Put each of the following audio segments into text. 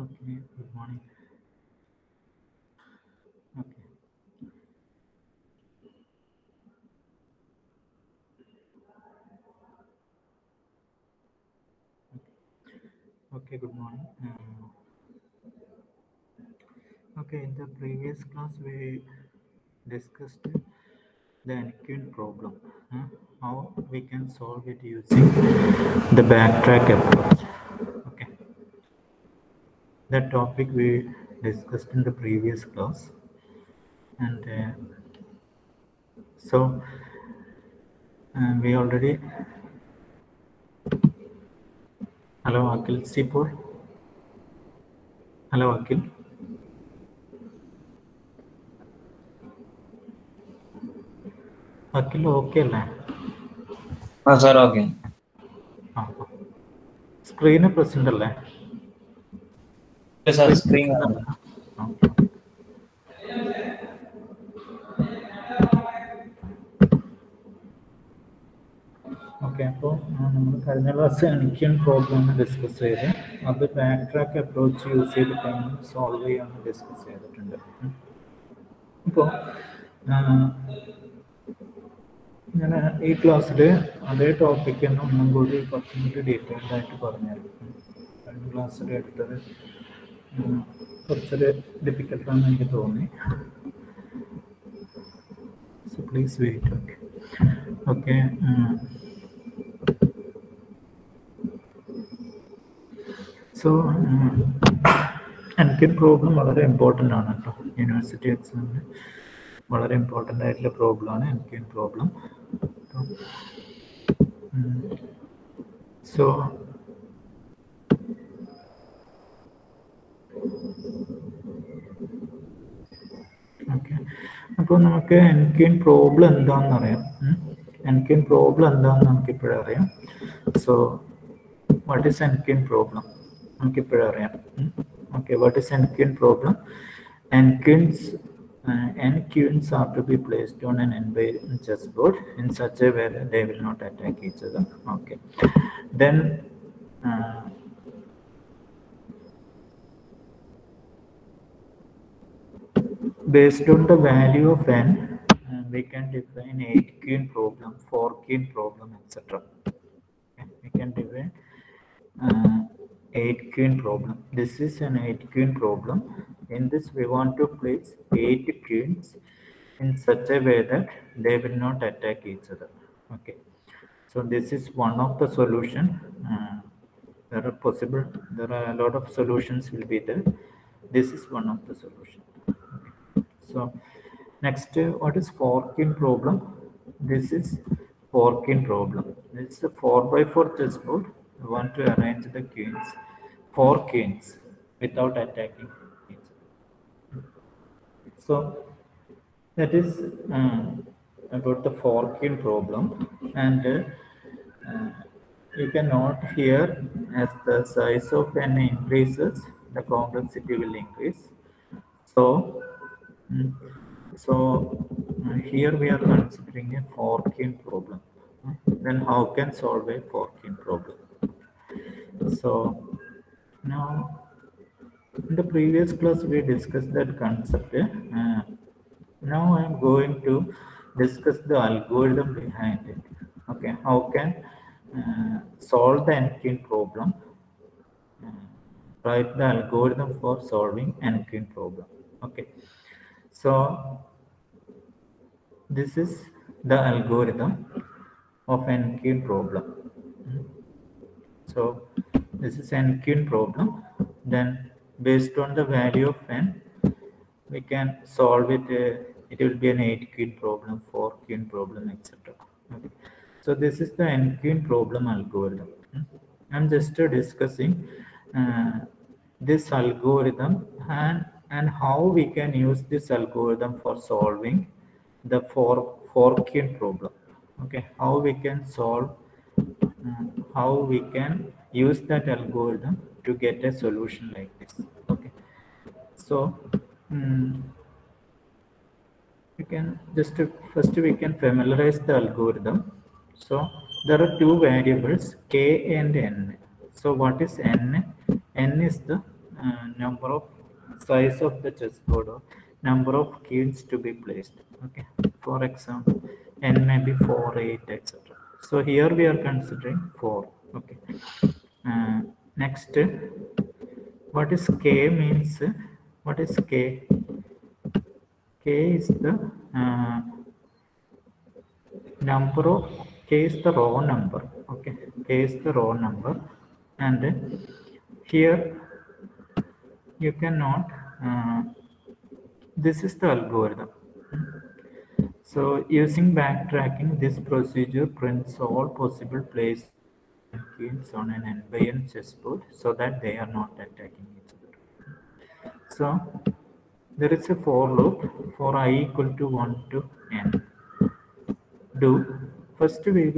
Okay, good morning. Okay. Okay, good morning. Okay, in the previous class we discussed the Anakin problem, how we can solve it using the backtrack approach. Okay, that topic we discussed in the previous class, and so we already. Hello, Akil Sipur. Hello, Akil. Akil, okay, അല്ലേ? Sir, okay. Screen present അല്ലേ? Yes, sir, screen. Okay, അപ്പോൾ നമ്മൾ കഴിഞ്ഞ class എനിക്കും problem discuss ചെയ്ത് അത് back track approach use ചെയ്തിട്ടാണ് solve ചെയ്യാമെന്ന് ഡിസ്കസ് ചെയ്തിട്ടുണ്ട്. അപ്പോൾ ഞാൻ ഈ ക്ലാസ്സിൽ അതേ ടോപ്പിക് തന്നെ ഒന്നും കൂടി കുറച്ചും കൂടി ഡീറ്റെയിൽഡ് ആയിട്ട് പറഞ്ഞായിരുന്നു. കഴിഞ്ഞ ക്ലാസ്സിൽ എടുത്തത് കുറച്ചൊരു ഡിഫിക്കൽട്ടാണെന്ന് എനിക്ക് തോന്നി. So please wait. Okay okay so എനിക്ക് പ്രോബ്ലം വളരെ ഇമ്പോർട്ടൻ്റ് ആണ് കേട്ടോ. യൂണിവേഴ്സിറ്റി എക്സാമിന് വളരെ ഇമ്പോർട്ടൻ്റ് ആയിട്ടുള്ള പ്രോബ്ലമാണ് എനിക്ക് പ്രോബ്ലം. സോ ഓക്കെ, അപ്പോൾ നമുക്ക് എനിക്കും പ്രോബ്ലം എന്താണെന്ന് അറിയാം. എനിക്കും പ്രോബ്ലം എന്താണെന്ന് നമുക്കിപ്പോഴും അറിയാം. So what is Ankin problem? നമുക്കിപ്പോഴും അറിയാം. Okay, what is Ankin problem? Anquins are to be placed on an n-by chessboard in such a way that they will not attack each other. Okay, then based on the value of n, we can define 8-queen problem, 4-queen problem, etc. Okay, we can define 8-queen problem. This is an 8-queen problem. In this, we want to place 8 queens in such a way that they will not attack each other. Okay, so this is one of the solution. There are a lot of solutions will be there. This is one of the solution. Okay. So next, what is 4-queen problem? This is 4-queen problem. This is a 4x4 chessboard. We want to arrange the queens, 4 queens, without attacking each other. So that is about the 4-queen problem, and you can note here, as the size of n increases, the complexity will increase. So here we are considering a 4-queen problem. Then how can solve a 4-queen problem? So now in the previous class we discussed that concept. Now I am going to discuss the algorithm behind it. Okay, how can solve the n-queen problem? Write the algorithm for solving n-queen problem. Okay, so this is the algorithm of n-queen problem. So this is n-queen problem. Then based on the value of n, we can solve it. It will be an 8-queen problem, 4-queen problem, etc. Okay. So this is the n-queen problem algorithm. I'm just discussing this algorithm and how we can use this algorithm for solving the 4-queen problem. Okay, how we can solve, how we can use that algorithm to get a solution like this. Okay, so we can just first we can familiarize the algorithm. So there are two variables, k and n. So what is n? N is the number of size of the chessboard or number of queens to be placed. Okay, for example, n may be 4, 8, etc. So here we are considering 4. Okay. Next, what is k means? What is k? K is the number of k is the raw number. Okay, k is the raw number, and here you cannot. This is the algorithm. So using backtracking, this procedure prints all possible places and queens on an n by n chessboard so that they are not attacking each other. So there is a for loop for I equal to 1 to n. Do first we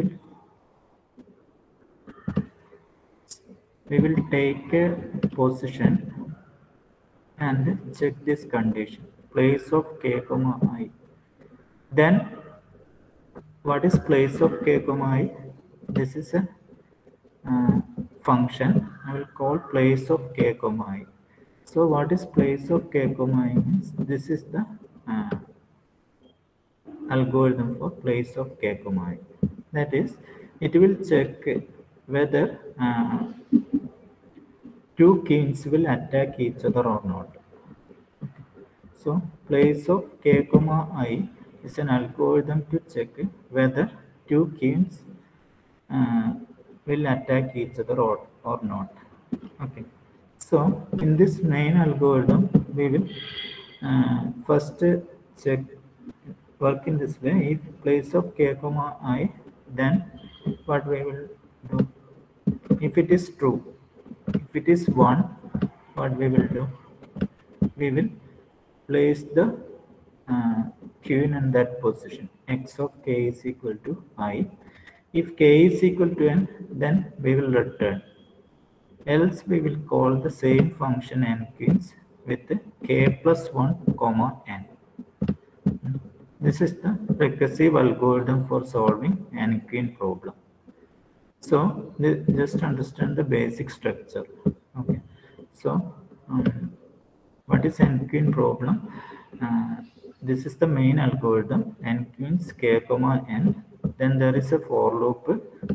will take a position and check this condition, place of k comma I. Then what is place of k comma I? This is a function I will call place of k comma I. So what is place of k comma I means? This is the algorithm for place of k comma I. That is, it will check whether two kings will attack each other or not. So place of k comma I is an algorithm to check whether two kings will attack each other or not. Okay. So in this main algorithm, we will first check work in this way. If place of k comma I, then what we will do? If it is true, if it is 1, what we will do? We will place the queen in that position. X of k is equal to I. If k is equal to n, then we will return. Else we will call the same function n queens with k plus 1 comma n. This is the recursive algorithm for solving n queen problem. So just understand the basic structure. Okay. So what is n queen problem? This is the main algorithm, n queens k comma n. Then there is a for loop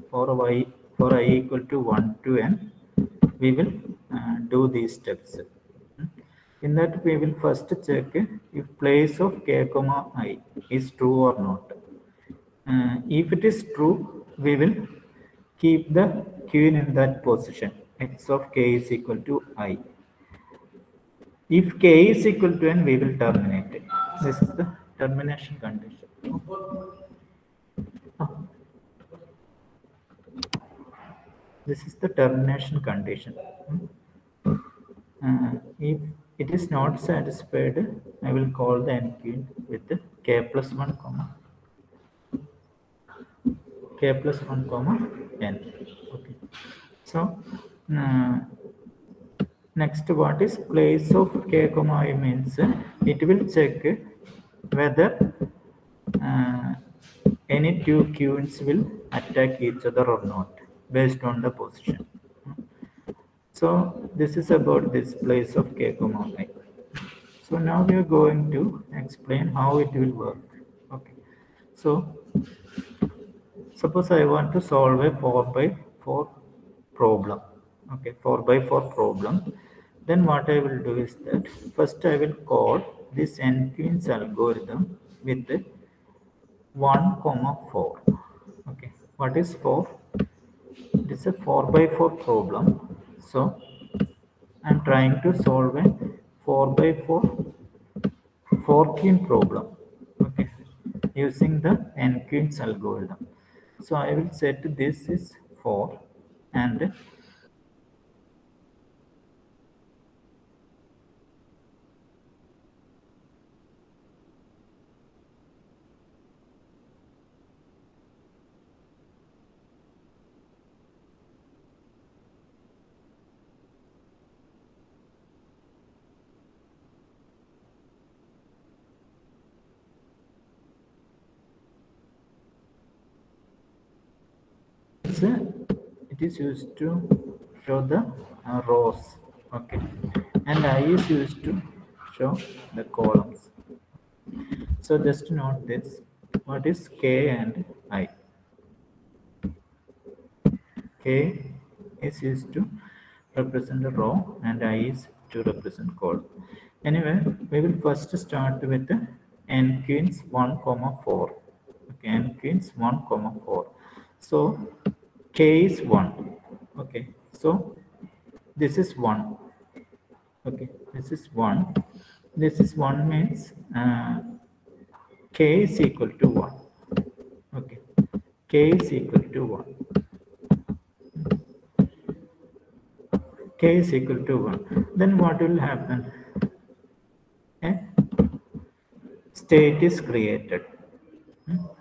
for I equal to 1 to n. We will do these steps. In that we will first check if place of k comma I is true or not. If it is true, we will keep the queen in that position. X of k is equal to I. If k is equal to n, we will terminate it. This is the termination condition. This is the termination condition. If it is not satisfied, I will call the n queen with k plus 1 comma k plus 1 comma n. Okay. So next, what is place of k comma I means? It will check whether any two queens will attack each other or not based on the position. So this is about this place of k comma I. So now we are going to explain how it will work. Okay. So suppose I want to solve a 4 by 4 problem. Okay, 4 by 4 problem. Then what I will do is that first I will call this n queens algorithm with 1 comma 4. Okay, what is 4? It is a 4 by 4 problem. So I am trying to solve a 4 by 4 4-queen problem. Okay, using the n queens algorithm. So I will set this is 4 and it is used to show the rows. Okay, and I is used to show the columns. So just note this, what is K and I? K is used to represent a row and I is to represent column. Anyway, we will first start with n queens 1 comma 4. Okay, n queens 1 comma 4. So K is 1. Okay, so this is 1. Okay, this is 1. This is 1 means K is equal to 1. Okay, K is equal to 1. K is equal to 1. Then what will happen? A state is created.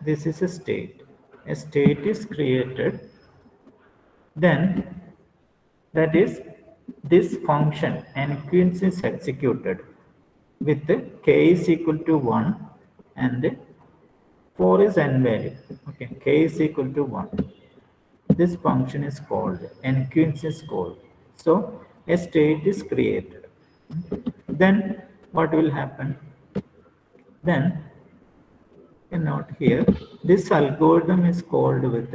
This is a state. A state is created. Then that is this function n queens is executed with K is equal to 1 and 4 is n value. Okay, K is equal to 1. This function is called n queens is called. So a state is created. Then what will happen? Then note here, this algorithm is called with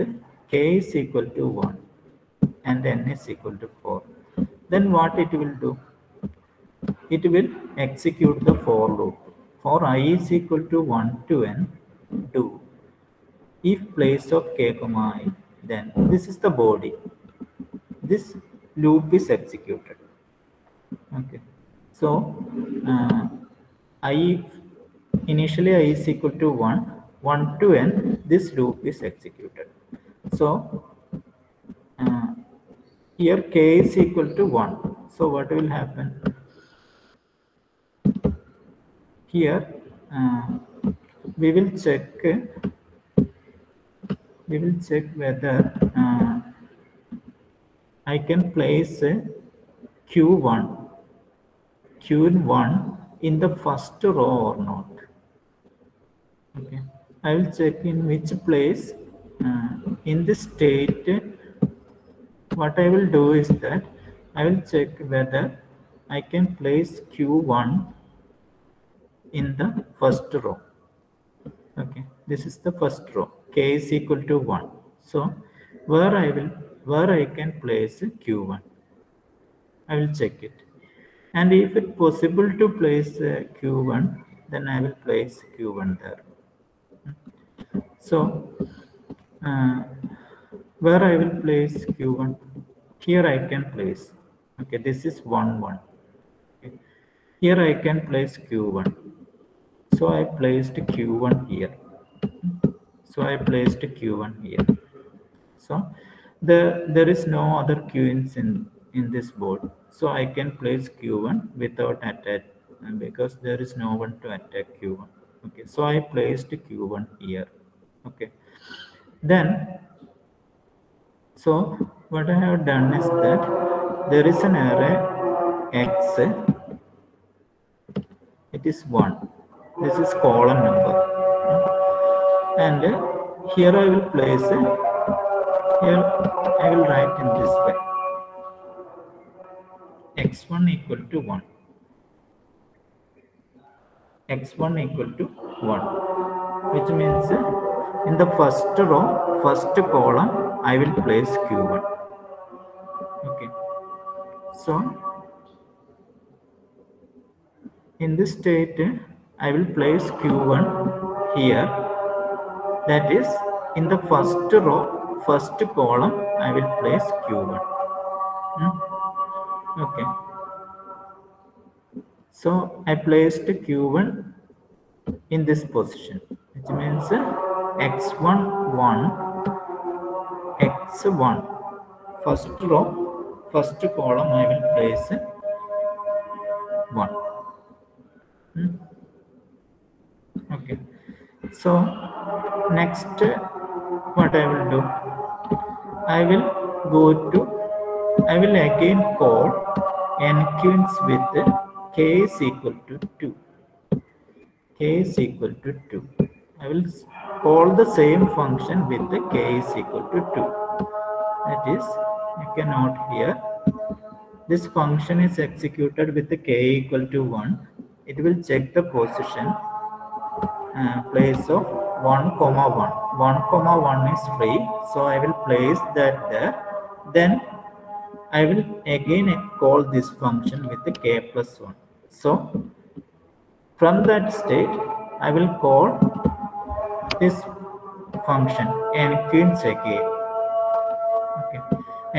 K is equal to 1 and n is equal to 4. Then what it will do? It will execute the for loop. For I is equal to 1 to n, do if place of k comma I, then this is the body. This loop is executed. Okay, so I initially I is equal to 1 to n, this loop is executed. So here k is equal to 1. So what will happen? Here we will check whether I can place Q1 in the first row or not. Okay, I will check in which place in this state. What I will do is that I will check whether I can place Q1 in the first row. Okay, this is the first row. K is equal to 1. So where I can place Q1, I will check it. And if it's possible to place Q1, then I will place Q1 there. So where I will place Q1? Here I can place. Okay, this is 1, 1. Okay. Here I can place Q1. So I placed Q1 here. So I placed Q1 here. So there is no other queens in this board. So I can place Q1 without attack because there is no one to attack Q1. Okay, so I placed Q1 here. Okay, then so what I have done is that there is an array X. It is 1. This is column number. And here I will place here I will write in this way, x1 equal to 1, x1 equal to 1, which means in the first row, first column, I will place Q1. Okay, so in this state, I will place Q1 here. That is, in the first row, first column, I will place Q1. Okay. So I placed Q1 in this position, which means x1 1, x1, first row, first column, I will place 1. Okay. So next, what I will do? I will again call n queens with k is equal to 2. K is equal to 2. I will call the same function with the k is equal to 2. That is, you can note here, this function is executed with the k equal to 1. It will check the position place of 1 comma 1. 1 comma 1 is free, so I will place that there. Then I will again call this function with the k plus 1. So from that state, I will call this function nquins again. Okay,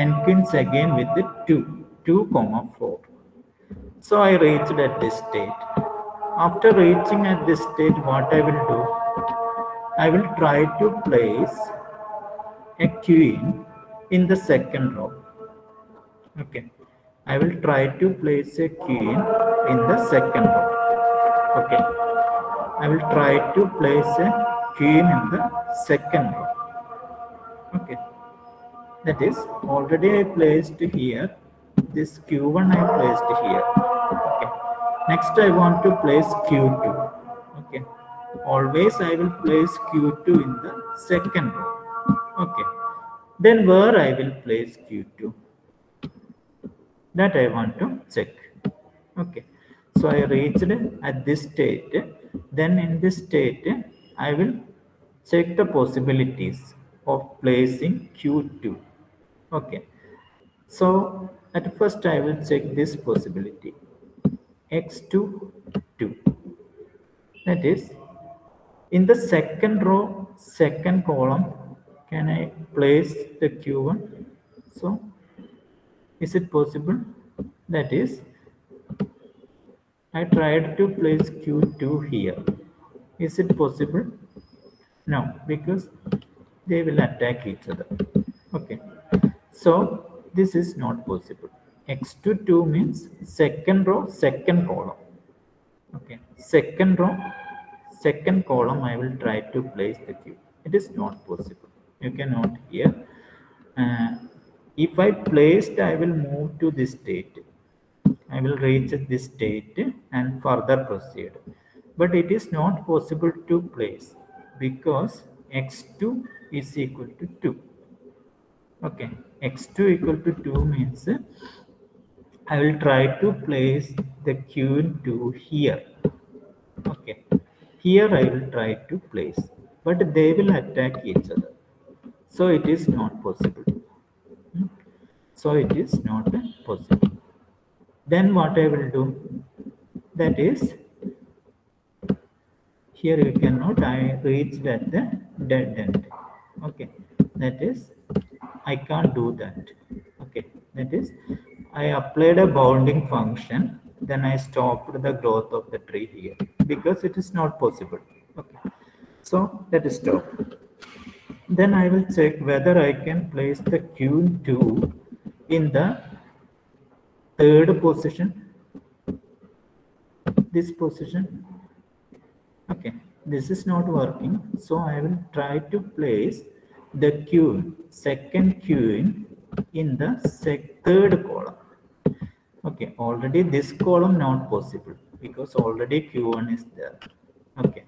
nquins again with the 2 comma 4. So I reached at this state. After reaching at this state, what I will do? I will try to place a queen in the second row. Okay, I will try to place a queen in the second row. Okay, I will try to place a queen in the second row. Okay, that is already I placed here. This q1 I placed here. Okay, next I want to place q2. Okay, always I will place q2 in the second row. Okay, then where I will place q2, that I want to check. Okay, so I reached at this state. Then in this state I will check the possibilities of placing q2. Okay, so at first I will check this possibility, x2 2. That is, in the second row, second column, can I place the q1? So is it possible? That is, I tried to place q2 here. Is it possible? No, because they will attack each other. Okay, so this is not possible. x2 2 means second row, second column. Okay, second row, second column, I will try to place the cube. It is not possible. You cannot here. If I placed, I will move to this state. I will reach this state and further proceed. But it is not possible to place because x2 is equal to 2. Okay, x2 equal to 2 means I will try to place the q2 here. Okay, here I will try to place, but they will attack each other. So it is not possible. So it is not possible. Then what I will do? That is, here you cannot, I reached at the dead end. Okay, that is, I can't do that. Okay, that is, I applied a bounding function, then I stopped the growth of the tree here because it is not possible. Okay, so that is stop. Then I will check whether I can place the q2 in the third position, this position. Okay, this is not working, so I will try to place the queen, second queen in the third column. Okay, already this column not possible because already q1 is there. Okay,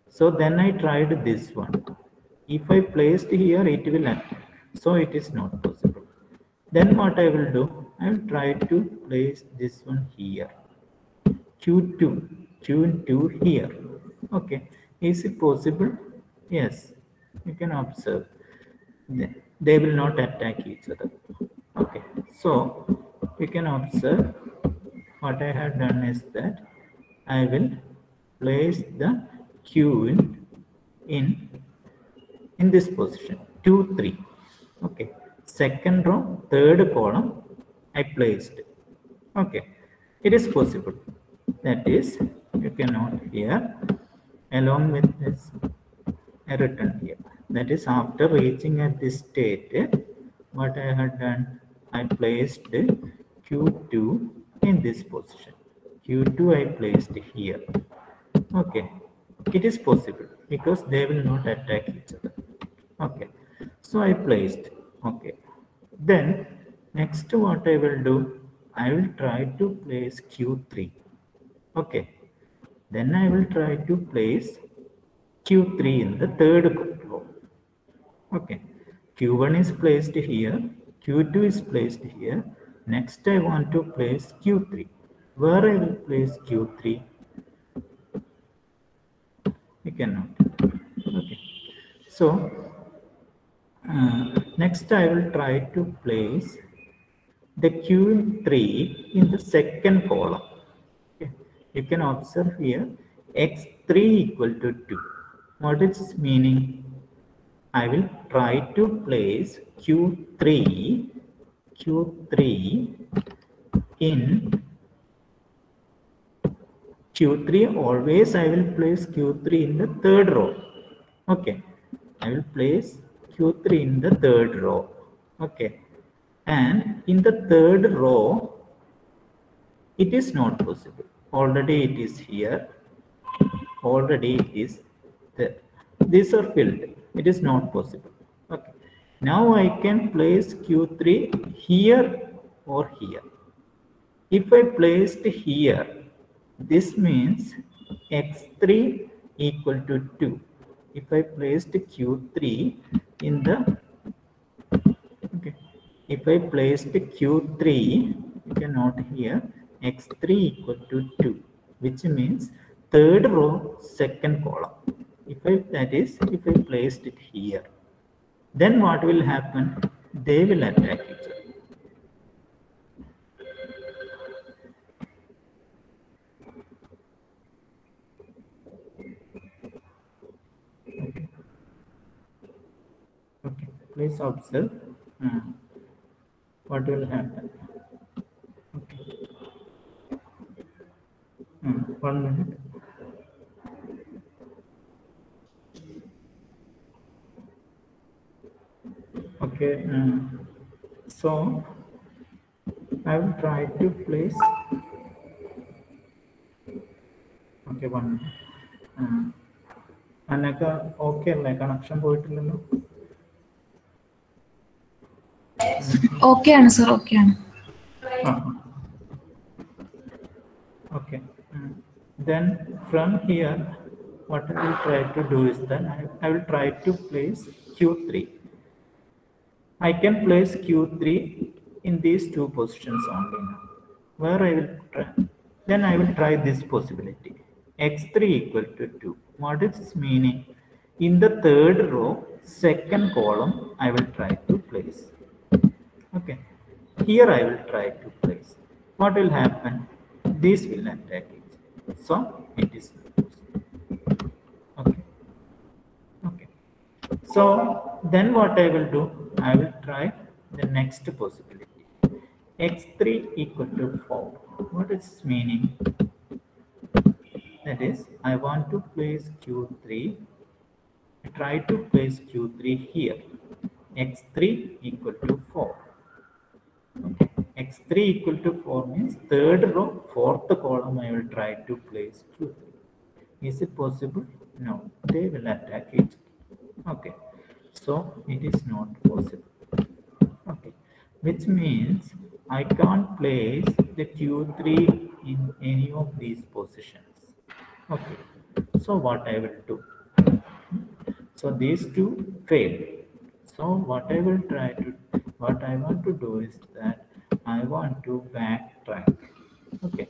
so then I tried this one. If I placed here, it will attack, so it is not possible. Then what I will do? I will try to place this one here, q2 here. Okay, is it possible? Yes, you can observe they will not attack each other. Okay, so you can observe what I have done is that I will place the q in this position 2 3. Okay, second row, third column I placed. Okay, it is possible. That is, you cannot here along with this I written here. That is, after reaching at this state, what I had done, I placed q2 in this position. q2 I placed here. Okay, it is possible because they will not attack each other. Okay, so I placed. Okay, then next what I will do, I will try to place q3. Okay, then I will try to place q3 in the third row. Okay, q1 is placed here, q2 is placed here. Next, I want to place Q3. Where I will place Q3? We cannot. Okay. So, next I will try to place the Q3 in the second column. Okay. You can observe here x3 equal to 2. What is its meaning? I will try to place Q3 in Q3. Always I will place Q3 in the third row. Okay, I will place Q3 in the third row. Okay, and in the third row, it is not possible. Already it is here. Already it is there. These are filled. It is not possible. Okay. Now I can place Q3 here or here. If I placed here, this means x3 equal to 2. If I placed Q3 in the, okay, if I placed Q3, you can note here, x3 equal to 2, which means third row, second column. That is, if I placed it here, then what will happen? They will attack each other. Okay, please observe what will happen. Okay. 1 minute. Okay, so I will try to place. Okay, 1 minute. Anaka, okay, like connection പോയിട്ടില്ലല്ലോ. Okay ആണ് sir, okay ആണ്. Okay. Then from here, what I will try to do is that I will try to place Q3. I can place Q3 in these two positions only now. Where I will try, then I will try this possibility. X3 equal to 2. What is its meaning? In the third row, second column, I will try to place. Okay. Here I will try to place. What will happen? This will attack it. So it is okay. Okay. So then what I will do? I will try the next possibility. X3 equal to 4. What is its meaning? That is, I want to place Q3. I try to place Q3 here. X3 equal to 4. Okay. X3 equal to 4 means third row, fourth column I will try to place Q3. Is it possible? No. They will attack it. Okay. So it is not possible. Okay. Which means I can't place the Q3 in any of these positions. Okay. So what I will do? So these two fail. So what I want to do is that I want to backtrack. Okay.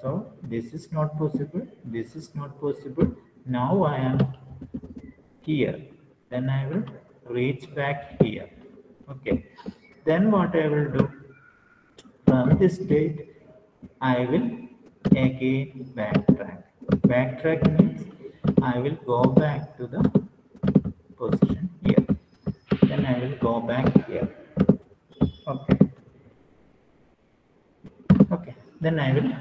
So this is not possible. This is not possible. Now I am here. Then I will reach back here. Okay. Then what I will do? From this state, I will again backtrack. Backtrack means I will go back to the position here. Then I will go back here. Okay. Okay. Then I will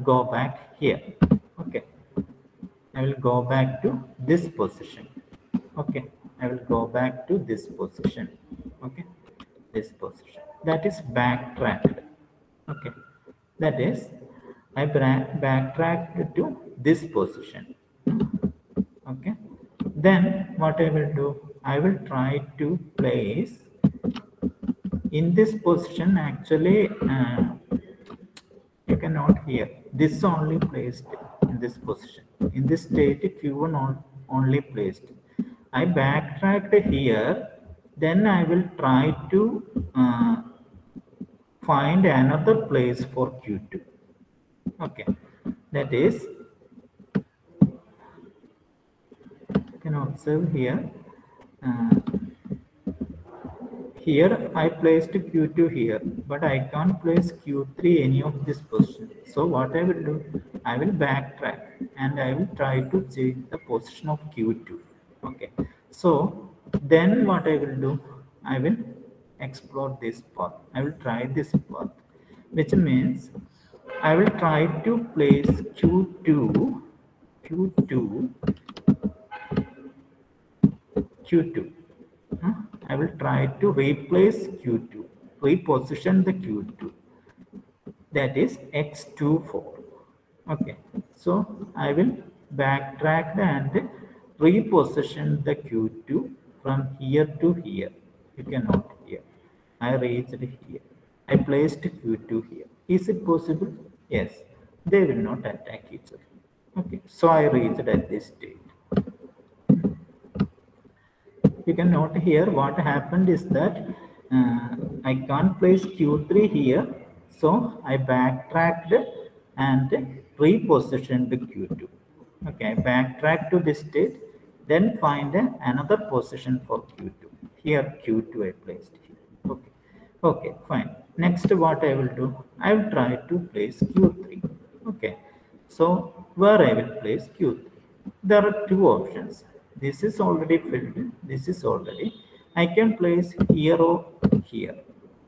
go back here. Okay. I will go back to this position. Okay. I will go back to this position. Okay. This position. That is backtracked. Okay. That is, I backtracked to this position. Okay. Then what I will do? I will try to place in this position. Actually, you cannot hear. This only placed in this position. In this state, Q1 only placed. I backtracked here. Then I will try to find another place for Q2. Okay, that is, you can observe here. Here I placed Q2 here, but I can't place Q3 any of this position. So what I will do, I will backtrack and I will try to change the position of Q2. Okay. So then what I will do, I will explore this path. I will try this path, which means I will try to place Q2, Q2. I will try to replace Q2, reposition the Q2, that is X24. Okay, so I will backtrack and reposition the Q2 from here to here. You cannot here. I reached here. I placed Q2 here. Is it possible? Yes. They will not attack each other. Okay, so I reached at this state. You can note here what happened is that I can't place Q3 here, so I backtracked and repositioned the Q2. Okay, backtrack to this state, then find another position for Q2. Here Q2 I placed here. Okay, okay, fine. Next, what I will do, I will try to place Q3. Okay, so where I will place Q3? There are two options. This is already filled. This is already. I can place here or here.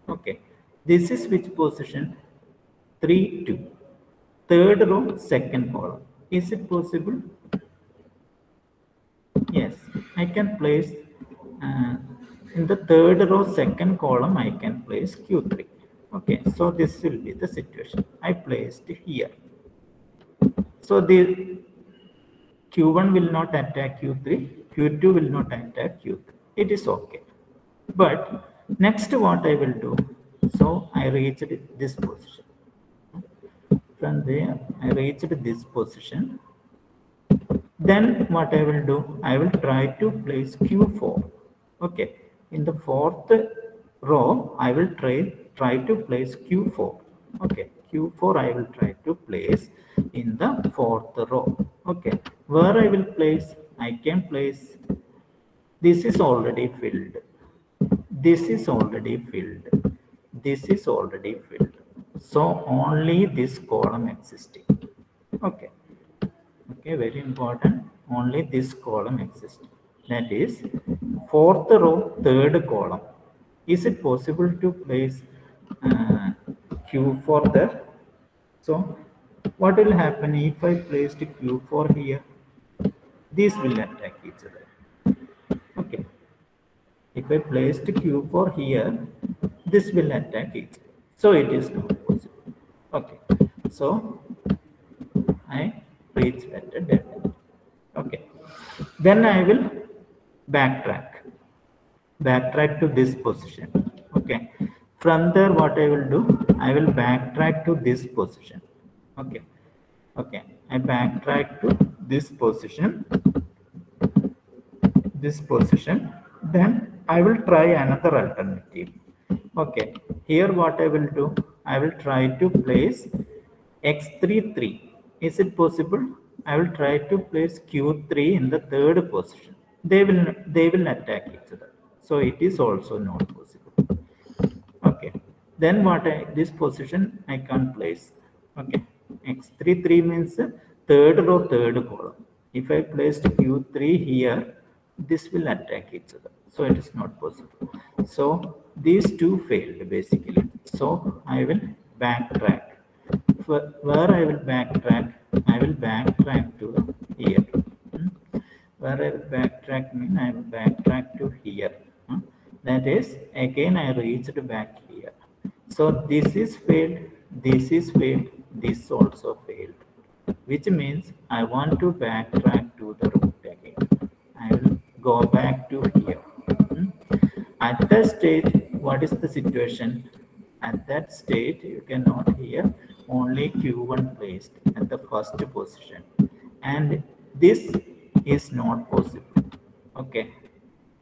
Okay. This is which position? 3, 2. Third row, second column. Is it possible? Yes. I can place in the third row, second column, I can place Q3. Okay. So this will be the situation. I placed here. So the Q1 will not attack Q3, Q2 will not attack Q3. It is okay. But next what I will do, so I reached this position. From there, I reached this position. Then what I will do, I will try to place Q4. Okay. In the fourth row, I will try to place Q4. Okay. Q4 I will try to place in the fourth row. Okay, where I will place, I can place, this is already filled. This is already filled. This is already filled. So only this column existing. Okay. Okay, very important. Only this column exists. That is fourth row, third column. Is it possible to place Q4 there? So what will happen if I placed Q4 here? These will attack each other. Okay. If I placed Q4 here, this will attack each other. So it is not possible. Okay. So I reach at a dead end. Okay. Then I will backtrack. Backtrack to this position. Okay. From there, what I will do, I will backtrack to this position. Okay. Okay. I backtrack to this position. This position. Then I will try another alternative. Okay. Here, what I will do, I will try to place X33. Is it possible? I will try to place Q3 in the third position. They will attack each other. So it is also not possible. Okay. Then this position I can't place. Okay. X33 means third row, third column. If I placed Q3 here, this will attack each other. So it is not possible. So these two failed basically. So I will backtrack. Where I will backtrack, I will backtrack to here. Where I will backtrack mean I will backtrack to here. That is, again I reached back here. So this is failed, this is failed, this also failed. Which means I want to backtrack to the root again. I will go back to here. At that stage, what is the situation? At that state, you can note here only Q1 placed at the first position. And this is not possible. Okay.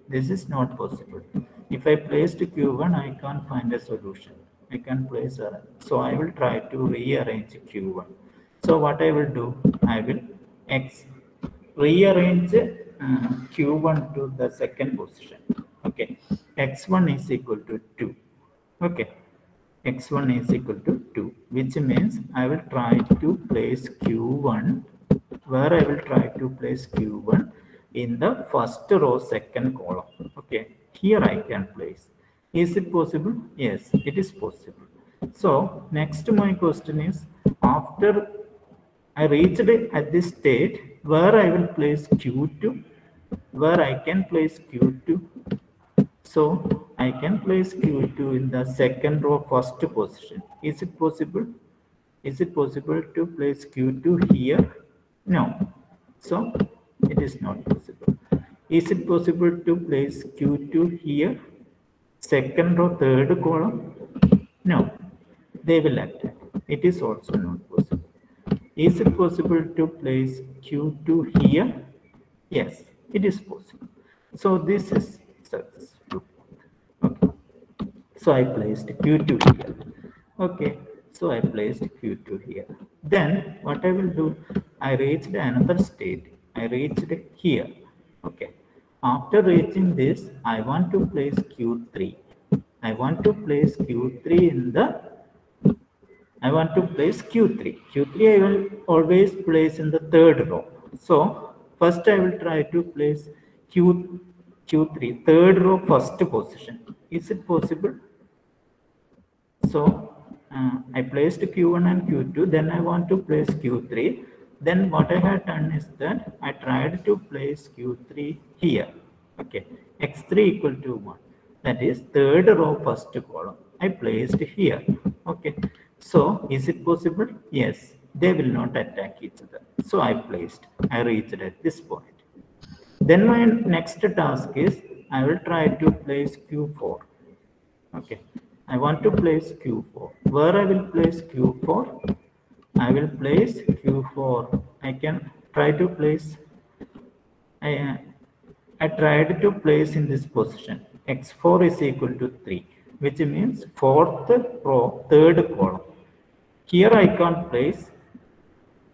This is not possible. If I placed Q1, I can't find a solution. I can place a, so I will try to rearrange Q1. So what I will do, I will rearrange Q1 to the second position. Okay, X1 is equal to 2. Okay, X1 is equal to 2, which means I will try to place Q1, where I will try to place Q1 in the first row, second column. Okay, here I can place. Is it possible? Yes, it is possible. So next my question is, after I reached at this state where I will place Q2, where I can place Q2. So I can place Q2 in the second row, first position. Is it possible? Is it possible to place Q2 here? No. So it is not possible. Is it possible to place Q2 here? Second row, third column? No. They will attack. It is also not possible. Is it possible to place Q2 here? Yes, it is possible. So this is successful. Okay. So I placed Q2 here. Okay. So I placed Q2 here. Then what I will do, I reached another state. I reached here. Okay. After reaching this, I want to place Q3. I want to place Q3 in the, I want to place Q3. Q3 I will always place in the third row. So first I will try to place Q3, third row, first position. Is it possible? So I placed Q1 and Q2, then I want to place Q3. Then what I had done is that I tried to place Q3 here. Okay, X3 equal to 1. That is third row, first column. I placed here. Okay, so is it possible? Yes, they will not attack each other. So I reached at this point. Then my next task is I will try to place Q4. Okay, I want to place Q4. Where I will place Q4? I will place Q4. I can try to place, I tried to place in this position. X4 is equal to 3, which means fourth row, third column. Here I can't place.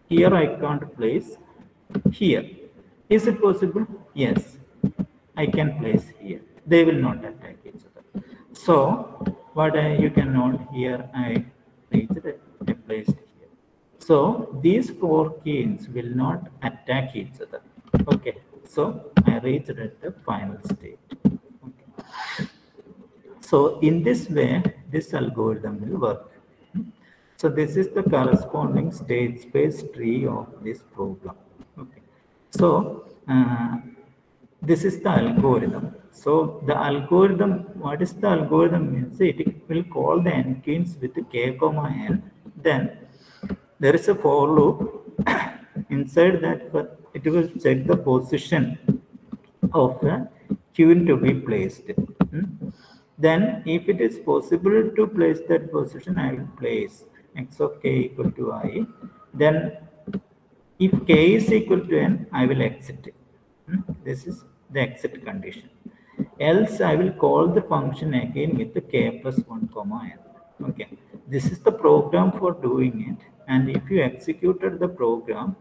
Here I can't place. Here. Is it possible? Yes. I can place here. They will not attack each other. So what you can note here, I reached it, I placed here. So these 4 keys will not attack each other. Okay. So I reached at the final state. Okay. So in this way, this algorithm will work. So this is the corresponding state space tree of this problem. Okay. So this is the algorithm. So the algorithm, what is the algorithm means? It will call the n keys with k comma n. Then there is a for loop. Inside that, it will check the position of the queue to be placed. Then if it is possible to place that position, I will place x of k equal to I. Then if k is equal to n, I will exit. This is the exit condition. Else I will call the function again with the k plus 1 comma n. Okay. This is the program for doing it. And if you executed the program,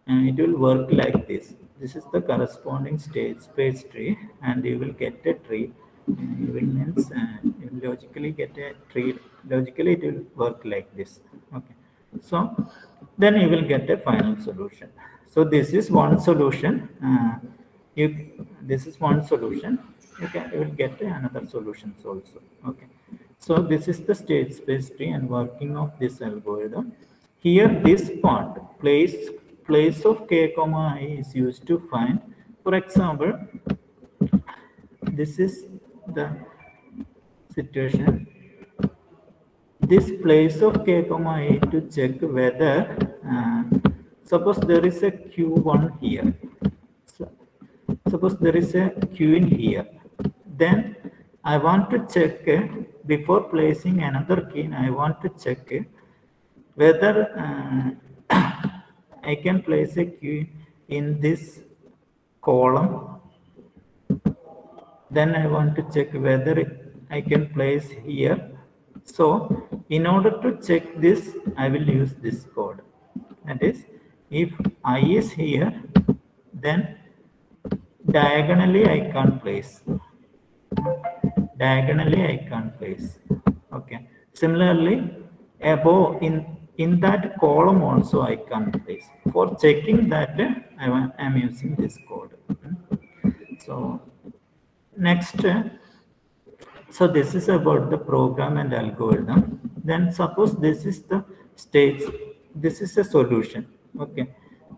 it will work like this. This is the corresponding state space tree, and you will get a tree. You will logically get a tree. Logically, it will work like this. Okay. So then you will get a final solution. So this is one solution. This is one solution. You will get another solutions also. Okay. So this is the state space tree and working of this algorithm. Here, this part, place of k comma I is used to find. For example, this is the situation. This place of k comma I to check whether, suppose there is a Q1 here. So, suppose there is a Q in here. Then I want to check before placing another key. I want to check whether I can place a key in this column. Then I want to check whether I can place here So in order to check this, I will use this code. That is, if I is here, then diagonally I can't place. Diagonally I can't place. Okay. Similarly, above in that column also I can't place. For checking that, I am using this code. So next, so this is about the program and algorithm. Then suppose this is the states, this is a solution. Okay.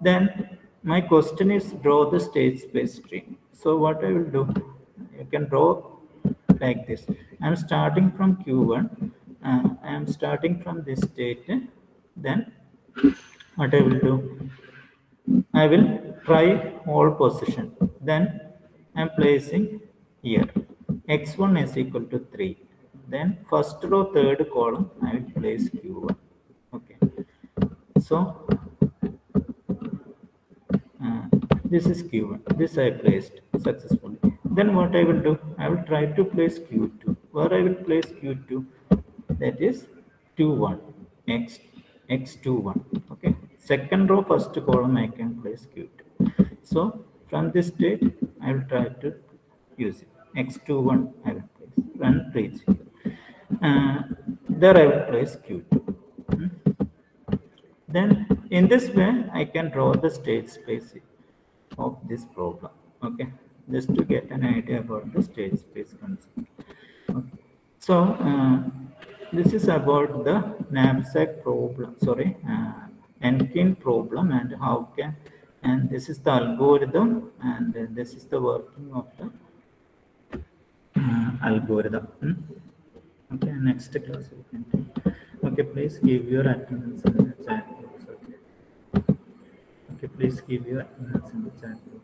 Then my question is draw the state space tree. So what I will do, you can draw like this. I'm starting from Q1. I am starting from this state. Then what I will do, I will try all position. Then I'm placing here. X1 is equal to 3. Then first row, third column, I will place Q1. Okay. So this is Q1. This I placed successfully. Then what I will do, I will try to place Q2. Where I will place Q2? That is 2, 1. X21. Okay. Second row, first column, I can place Q2. So from this state, I will try to use it. X21 I will place. Run reach. There I will place Q2. Then in this way, I can draw the state space of this problem. Okay, just to get an idea about the state space concept. Okay. So this is about the knapsack problem. Sorry, Enkin problem, and how can, and this is the algorithm, and this is the working of the algorithm. Okay, next class we can take. Okay, please give your attendance in the chat box. Okay, please give your attendance in the chat box.